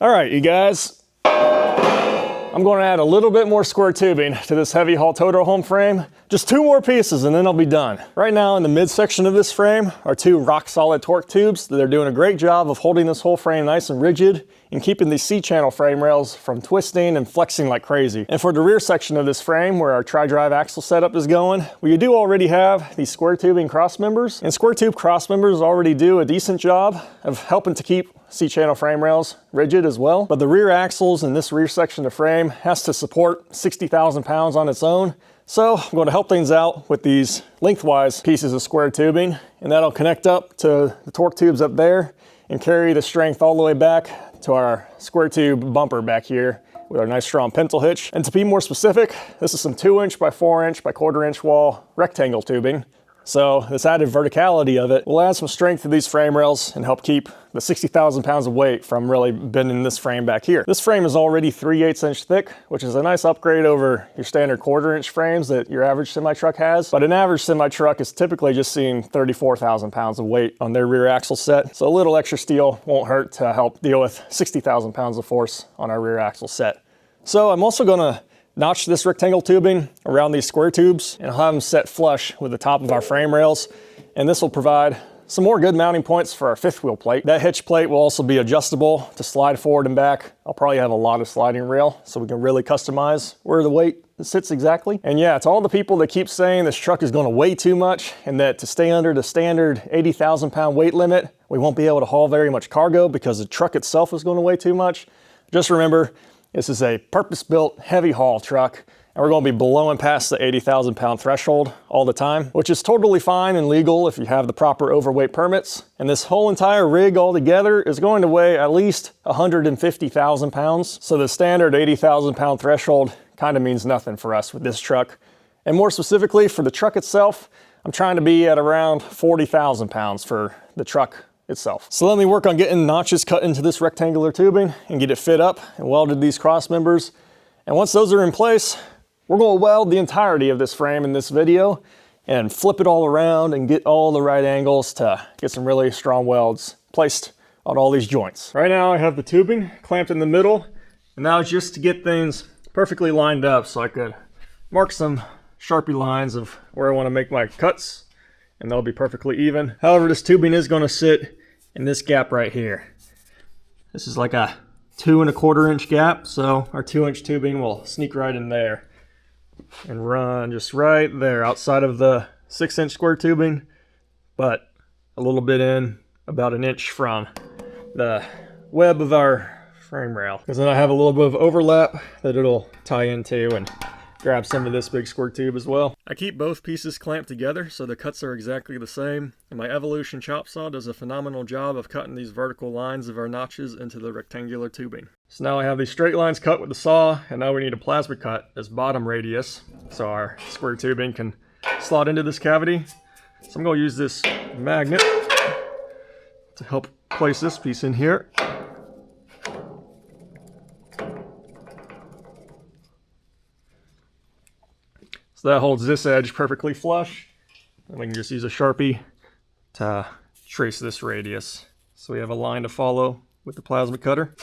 All right, you guys, I'm going to add a little bit more square tubing to this HeavyHaul ToterHome frame. Just 2 more pieces and then I'll be done. Right now in the midsection of this frame are 2 rock solid torque tubes that are doing a great job of holding this whole frame nice and rigid and keeping these C-channel frame rails from twisting and flexing like crazy. And for the rear section of this frame where our tri-drive axle setup is going, we do already have these square tubing cross members, and square tube cross members already do a decent job of helping to keep C-channel frame rails rigid as well. But the rear axles in this rear section of the frame has to support 60,000 pounds on its own. So I'm going to help things out with these lengthwise pieces of square tubing, and that'll connect up to the torque tubes up there and carry the strength all the way back to our square tube bumper back here with our nice strong pintle hitch. And to be more specific, this is some 2" by 4" by 1/4" wall rectangle tubing. So this added verticality of it will add some strength to these frame rails and help keep the 60,000 pounds of weight from really bending this frame back here. This frame is already 3/8 inch thick, which is a nice upgrade over your standard 1/4 inch frames that your average semi-truck has. But an average semi-truck is typically just seeing 34,000 pounds of weight on their rear axle set. So a little extra steel won't hurt to help deal with 60,000 pounds of force on our rear axle set. So I'm also gonna notch this rectangle tubing around these square tubes and I'll have them set flush with the top of our frame rails. And this will provide some more good mounting points for our 5th wheel plate. That hitch plate will also be adjustable to slide forward and back. I'll probably have a lot of sliding rail so we can really customize where the weight sits exactly. And yeah, to all the people that keep saying this truck is gonna weigh too much and that to stay under the standard 80,000 pound weight limit, we won't be able to haul very much cargo because the truck itself is gonna weigh too much. Just remember, this is a purpose-built heavy haul truck, and we're going to be blowing past the 80,000 pound threshold all the time, which is totally fine and legal if you have the proper overweight permits. And this whole entire rig altogether is going to weigh at least 150,000 pounds. So the standard 80,000 pound threshold kind of means nothing for us with this truck. And more specifically for the truck itself, I'm trying to be at around 40,000 pounds for the truck itself. So let me work on getting notches cut into this rectangular tubing and get it fit up and welded these cross members. And once those are in place, we're going to weld the entirety of this frame in this video and flip it all around and get all the right angles to get some really strong welds placed on all these joints. Right now I have the tubing clamped in the middle, and now it's just to get things perfectly lined up so I could mark some Sharpie lines of where I want to make my cuts, and they'll be perfectly even. However, this tubing is going to sit in this gap right here. This is like a 2 1/4 inch gap, so our 2 inch tubing will sneak right in there and run just right there outside of the 6 inch square tubing, but a little bit in, about 1 inch from the web of our frame rail, because then I have a little bit of overlap that it'll tie into and grab some of this big square tube as well. I keep both pieces clamped together so the cuts are exactly the same, and my Evolution chop saw does a phenomenal job of cutting these vertical lines of our notches into the rectangular tubing. So now I have these straight lines cut with the saw, and now we need a plasma cut as bottom radius so our square tubing can slot into this cavity. So I'm going to use this magnet to help place this piece in here. So that holds this edge perfectly flush, and we can just use a Sharpie to trace this radius. So we have a line to follow with the plasma cutter.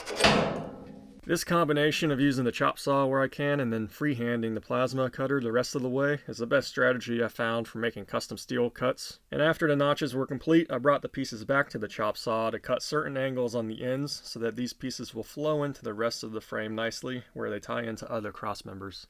This combination of using the chop saw where I can and then freehanding the plasma cutter the rest of the way is the best strategy I found for making custom steel cuts. And after the notches were complete, I brought the pieces back to the chop saw to cut certain angles on the ends so that these pieces will flow into the rest of the frame nicely where they tie into other cross members.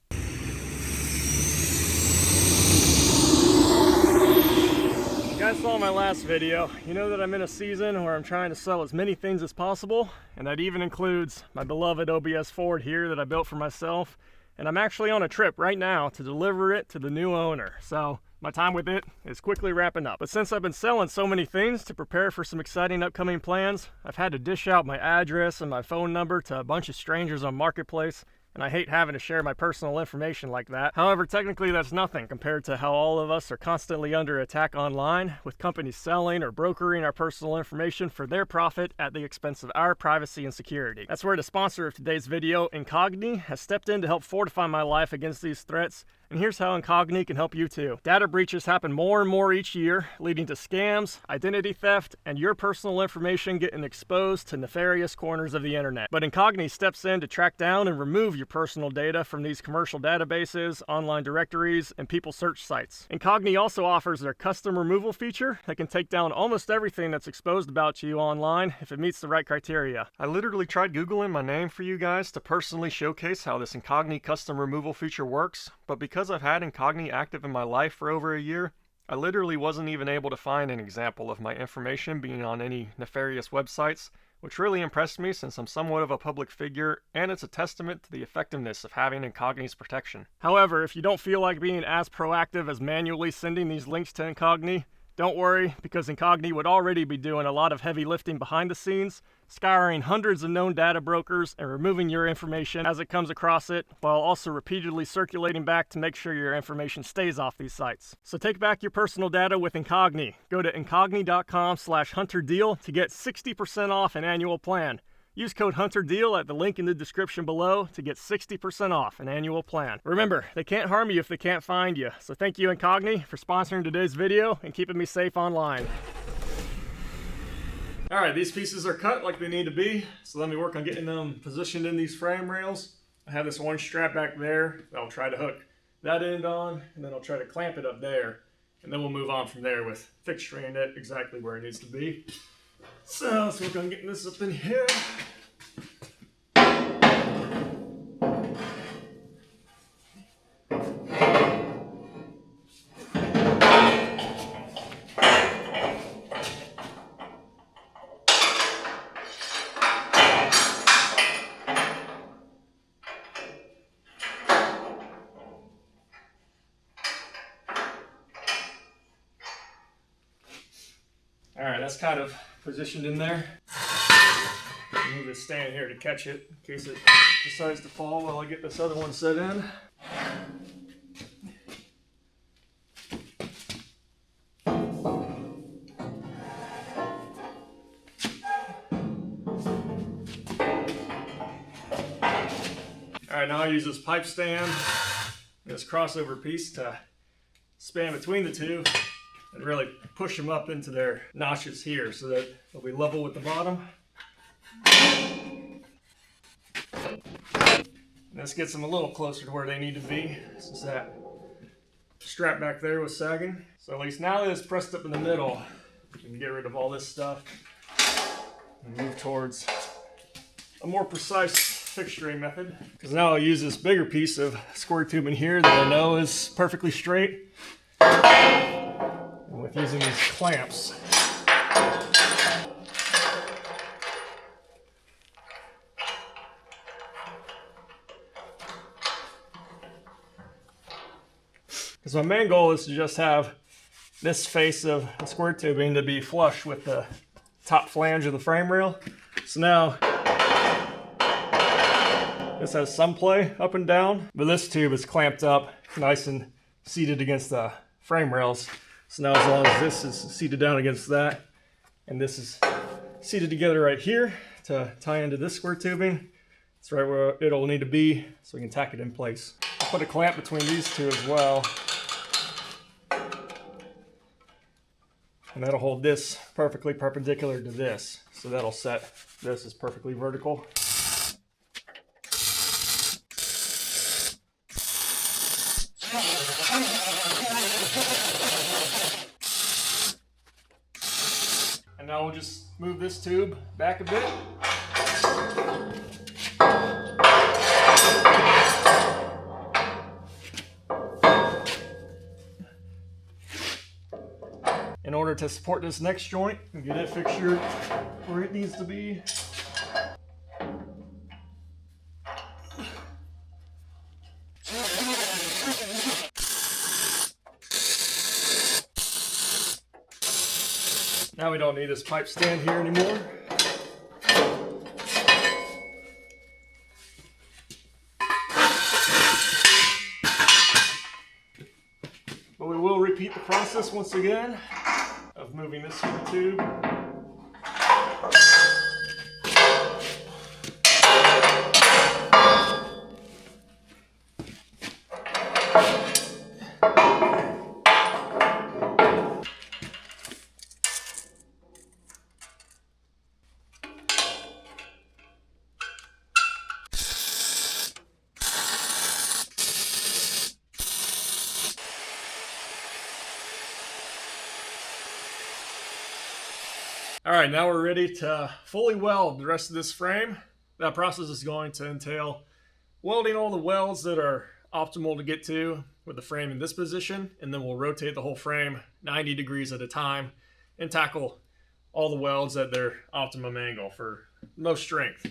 You guys saw my last video. You know that I'm in a season where I'm trying to sell as many things as possible, and that even includes my beloved OBS Ford here that I built for myself. And I'm actually on a trip right now to deliver it to the new owner. So my time with it is quickly wrapping up. But since I've been selling so many things to prepare for some exciting upcoming plans, I've had to dish out my address and my phone number to a bunch of strangers on Marketplace. And I hate having to share my personal information like that. However, technically that's nothing compared to how all of us are constantly under attack online, with companies selling or brokering our personal information for their profit at the expense of our privacy and security. That's where the sponsor of today's video, Incogni, has stepped in to help fortify my life against these threats, And here's how Incogni can help you too. Data breaches happen more and more each year, leading to scams, identity theft, and your personal information getting exposed to nefarious corners of the internet. But Incogni steps in to track down and remove your personal data from these commercial databases, online directories, and people search sites. Incogni also offers their custom removal feature that can take down almost everything that's exposed about you online if it meets the right criteria. I literally tried Googling my name for you guys to personally showcase how this Incogni custom removal feature works, but because I've had Incogni active in my life for over a year, I literally wasn't even able to find an example of my information being on any nefarious websites, which really impressed me since I'm somewhat of a public figure, and it's a testament to the effectiveness of having Incogni's protection. However, if you don't feel like being as proactive as manually sending these links to Incogni, don't worry, because Incogni would already be doing a lot of heavy lifting behind the scenes, scouring hundreds of known data brokers and removing your information as it comes across it, while also repeatedly circulating back to make sure your information stays off these sites. So take back your personal data with Incogni. Go to incogni.com/hunterdeal to get 60% off an annual plan. Use code HUNTERDEAL at the link in the description below to get 60% off an annual plan. Remember, they can't harm you if they can't find you. So thank you, Incogni, for sponsoring today's video and keeping me safe online. All right, these pieces are cut like they need to be. So let me work on getting them positioned in these frame rails. I have this one strap back there that I'll try to hook that end on, and then I'll try to clamp it up there. And then we'll move on from there with fixturing it exactly where it needs to be. So let's work on getting this up in here. All right, that's kind of positioned in there. Move this stand here to catch it in case it decides to fall while I get this other one set in. All right, now I use this pipe stand and this crossover piece to span between the two and really push them up into their notches here so that they'll be level with the bottom. And this gets them a little closer to where they need to be since that strap back there was sagging. So at least now that it's pressed up in the middle, we can get rid of all this stuff and move towards a more precise fixturing method. Because now I'll use this bigger piece of square tubing here that I know is perfectly straight. And with using these clamps, because my main goal is to just have this face of the square tubing to be flush with the top flange of the frame rail. So now this has some play up and down, but this tube is clamped up nice and seated against the frame rails. So now as long as this is seated down against that, and this is seated together right here to tie into this square tubing, it's right where it'll need to be so we can tack it in place. I'll put a clamp between these two as well. And that'll hold this perfectly perpendicular to this. So that'll set this as perfectly vertical. And now we'll just move this tube back a bit. In order to support this next joint and get it fixtured where it needs to be. Now we don't need this pipe stand here anymore. But we will repeat the process once again of moving this through the tube. All right, now we're ready to fully weld the rest of this frame. That process is going to entail welding all the welds that are optimal to get to with the frame in this position, and then we'll rotate the whole frame 90 degrees at a time and tackle all the welds at their optimum angle for most strength.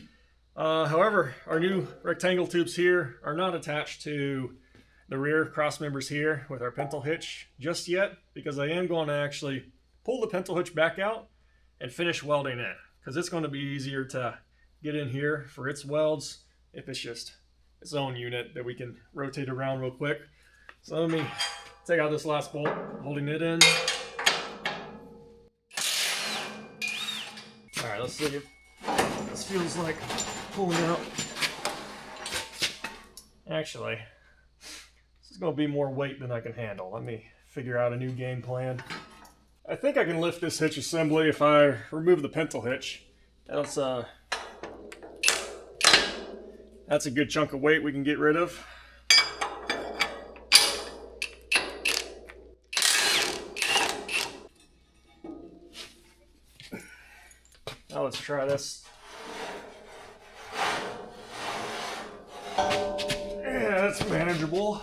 However, our new rectangle tubes here are not attached to the rear cross members here with our pintle hitch just yet, because I am going to actually pull the pintle hitch back out and finish welding it, because it's going to be easier to get in here for its welds if it's just its own unit that we can rotate around real quick. So let me take out this last bolt, holding it in. All right, let's see if this feels like pulling out. Actually, this is going to be more weight than I can handle. Let me figure out a new game plan. I think I can lift this hitch assembly if I remove the pintle hitch. That's a good chunk of weight we can get rid of. Now let's try this. Yeah, that's manageable.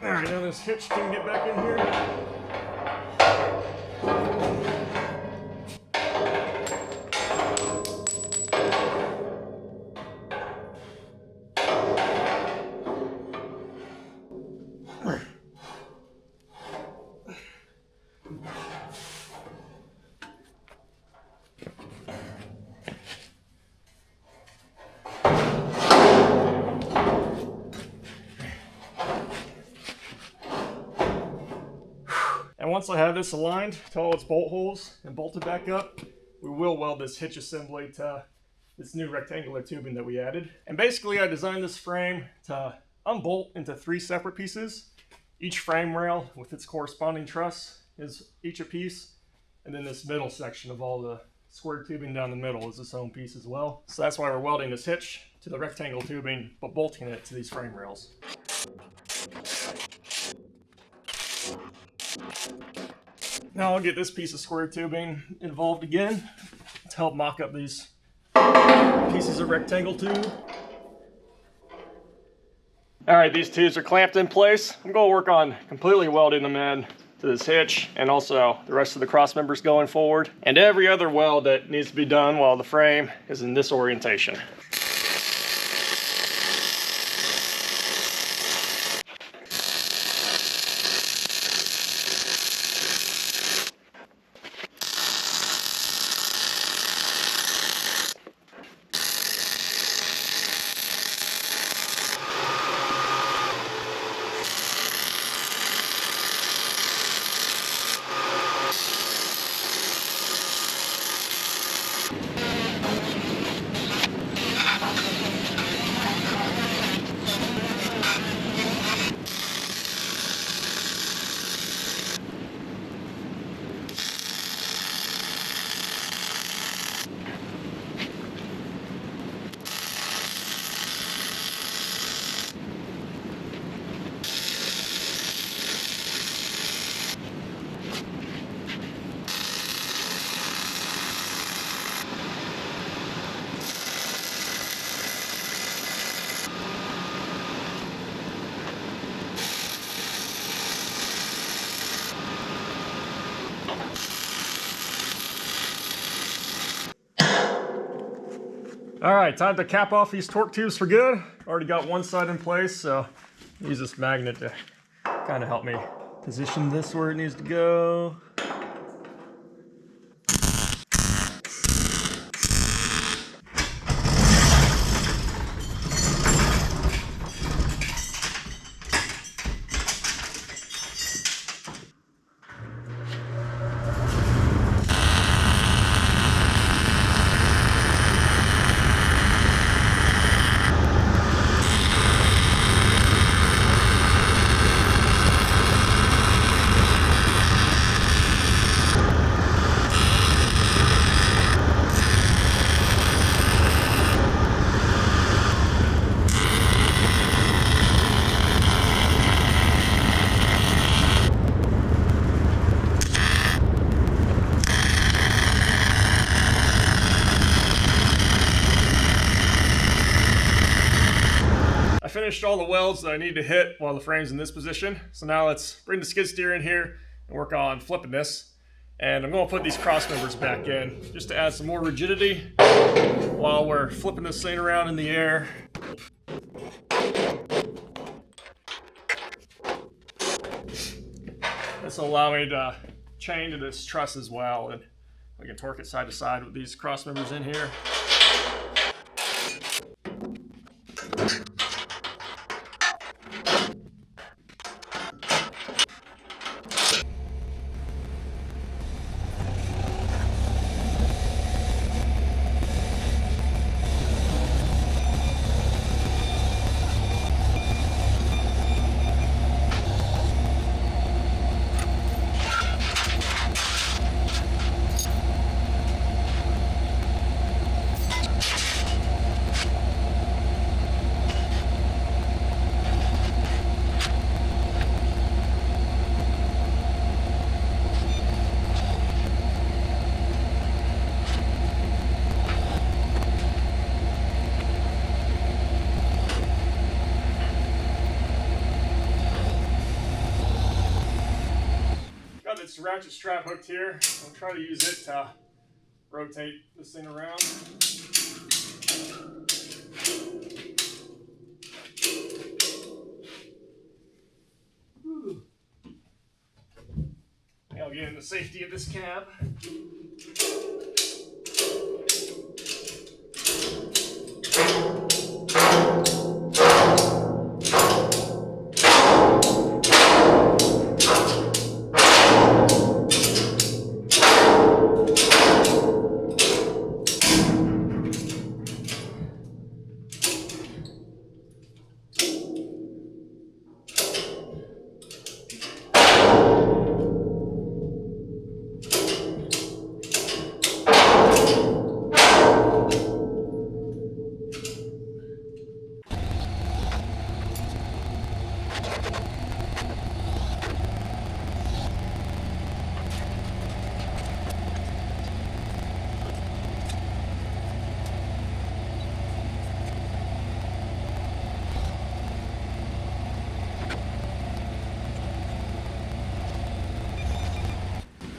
All right, now this hitch can get back in here. And once I have this aligned to all its bolt holes and bolted back up, we will weld this hitch assembly to this new rectangular tubing that we added. And basically I designed this frame to unbolt into 3 separate pieces. Each frame rail with its corresponding truss is each a piece. And then this middle section of all the square tubing down the middle is its own piece as well. So that's why we're welding this hitch to the rectangle tubing, but bolting it to these frame rails. Now I'll get this piece of square tubing involved again to help mock up these pieces of rectangle tube. All right, these tubes are clamped in place. I'm going to work on completely welding them in to this hitch and also the rest of the cross members going forward, and every other weld that needs to be done while the frame is in this orientation. All right, time to cap off these torque tubes for good. Already got one side in place, so use this magnet to kind of help me position this where it needs to go. I finished all the welds that I need to hit while the frame's in this position. So now let's bring the skid steer in here and work on flipping this. And I'm going to put these cross members back in just to add some more rigidity while we're flipping this thing around in the air. This will allow me to chain to this truss as well, and I can torque it side to side with these cross members in here. This ratchet strap hooked here. I'll try to use it to rotate this thing around. I'll get in the safety of this cab.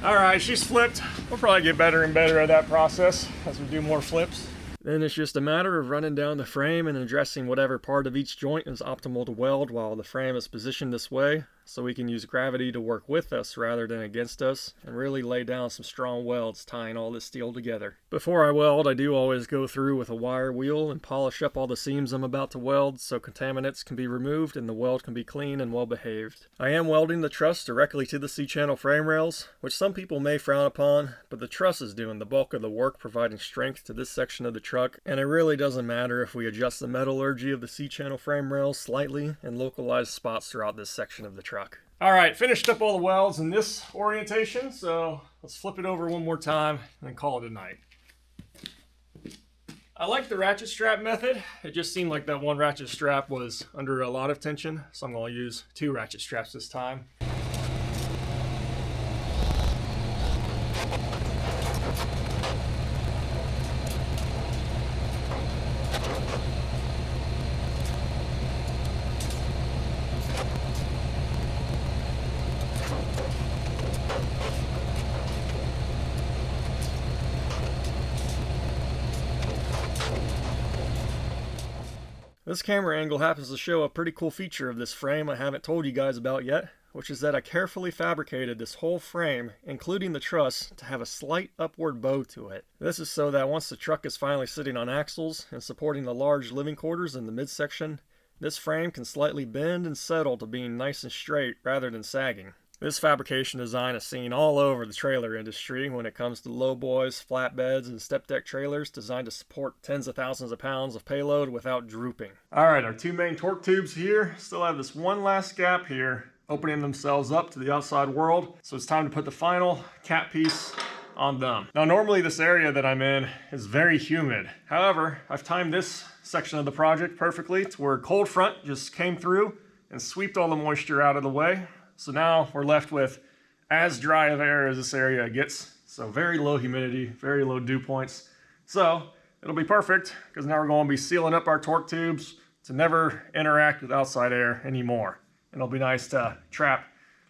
All right, she's flipped. We'll probably get better and better at that process as we do more flips. Then it's just a matter of running down the frame and addressing whatever part of each joint is optimal to weld while the frame is positioned this way, so we can use gravity to work with us rather than against us, and really lay down some strong welds tying all this steel together. Before I weld, I do always go through with a wire wheel and polish up all the seams I'm about to weld so contaminants can be removed and the weld can be clean and well behaved. I am welding the truss directly to the C-channel frame rails, which some people may frown upon, but the truss is doing the bulk of the work providing strength to this section of the truck, and it really doesn't matter if we adjust the metallurgy of the C-channel frame rails slightly and localize spots throughout this section of the truck. All right, finished up all the welds in this orientation, so let's flip it over one more time and call it a night. I like the ratchet strap method. It just seemed like that one ratchet strap was under a lot of tension, so I'm going to use 2 ratchet straps this time. This camera angle happens to show a pretty cool feature of this frame I haven't told you guys about yet, which is that I carefully fabricated this whole frame, including the truss, to have a slight upward bow to it. This is so that once the truck is finally sitting on axles and supporting the large living quarters in the midsection, this frame can slightly bend and settle to being nice and straight rather than sagging. This fabrication design is seen all over the trailer industry when it comes to lowboys, flatbeds, and step deck trailers designed to support tens of thousands of pounds of payload without drooping. Alright, our two main torque tubes here still have this one last gap here, opening themselves up to the outside world, so it's time to put the final cap piece on them. Now normally this area that I'm in is very humid. However, I've timed this section of the project perfectly to where cold front just came through and swept all the moisture out of the way. So now we're left with as dry of air as this area gets. So very low humidity, very low dew points. So it'll be perfect because now we're going to be sealing up our torque tubes to never interact with outside air anymore. And it'll be nice to trap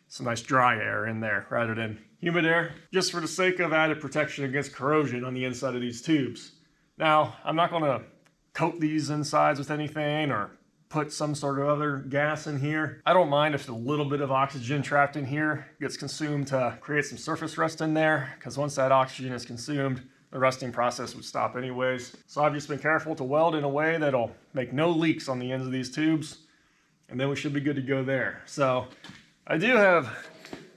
some nice dry air in there rather than humid air, just for the sake of added protection against corrosion on the inside of these tubes. Now, I'm not going to coat these insides with anything or put some sort of other gas in here. I don't mind if a little bit of oxygen trapped in here gets consumed to create some surface rust in there, because once that oxygen is consumed, the rusting process would stop anyways. So I've just been careful to weld in a way that'll make no leaks on the ends of these tubes, and then we should be good to go there. So I do have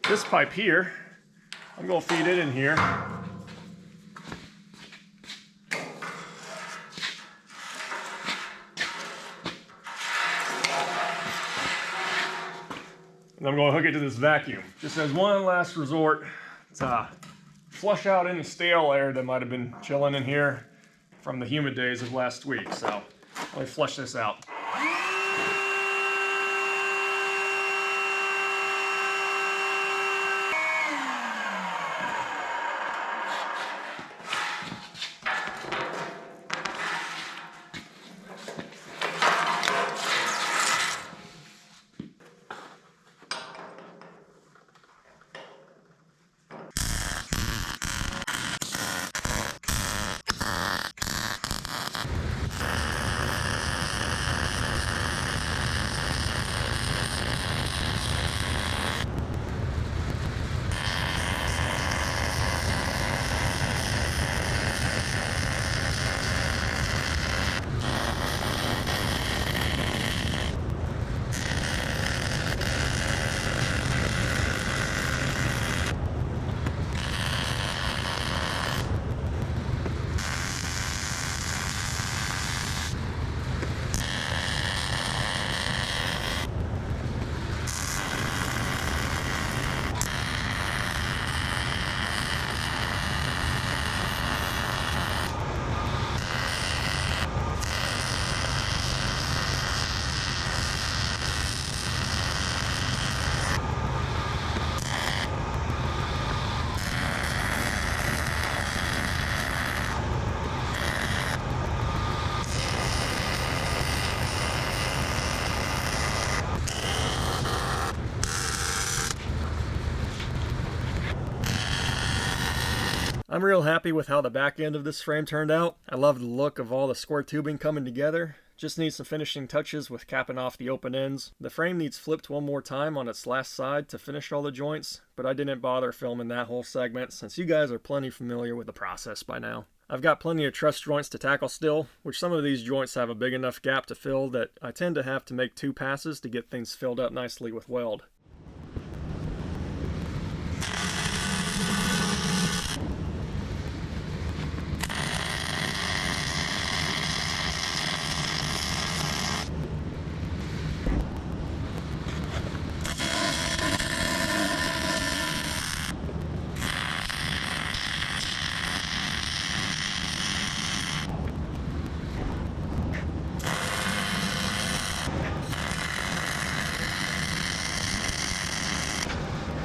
this pipe here. I'm going to feed it in here. And I'm going to hook it to this vacuum, just as one last resort to flush out any stale air that might have been chilling in here from the humid days of last week. So let me flush this out. I'm real happy with how the back end of this frame turned out. I love the look of all the square tubing coming together. Just needs some finishing touches with capping off the open ends. The frame needs flipped one more time on its last side to finish all the joints, but I didn't bother filming that whole segment since you guys are plenty familiar with the process by now. I've got plenty of truss joints to tackle still, which some of these joints have a big enough gap to fill that I tend to have to make 2 passes to get things filled up nicely with weld.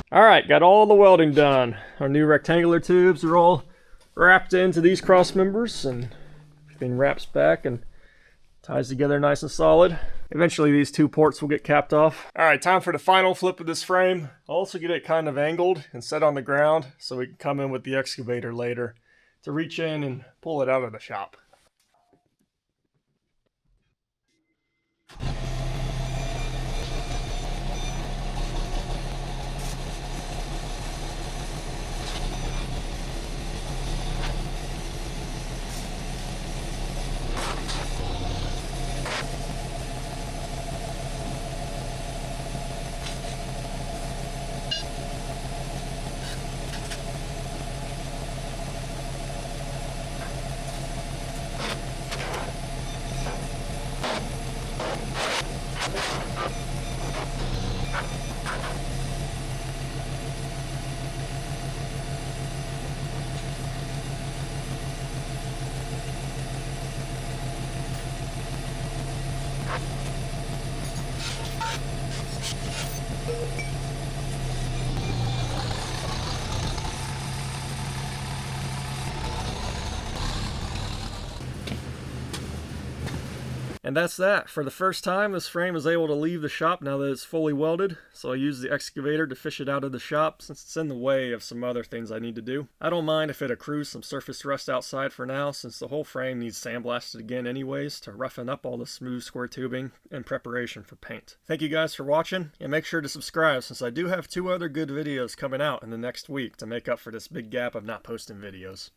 Alright, got all the welding done. Our new rectangular tubes are all wrapped into these cross members, and everything wraps back and ties together nice and solid. Eventually these 2 ports will get capped off. Alright, time for the final flip of this frame. I'll also get it kind of angled and set on the ground so we can come in with the excavator later to reach in and pull it out of the shop. And that's that. For the first time, this frame is able to leave the shop now that it's fully welded, so I use the excavator to fish it out of the shop since it's in the way of some other things I need to do. I don't mind if it accrues some surface rust outside for now, since the whole frame needs sandblasted again anyways to roughen up all the smooth square tubing in preparation for paint. Thank you guys for watching, and make sure to subscribe since I do have 2 other good videos coming out in the next week to make up for this big gap of not posting videos.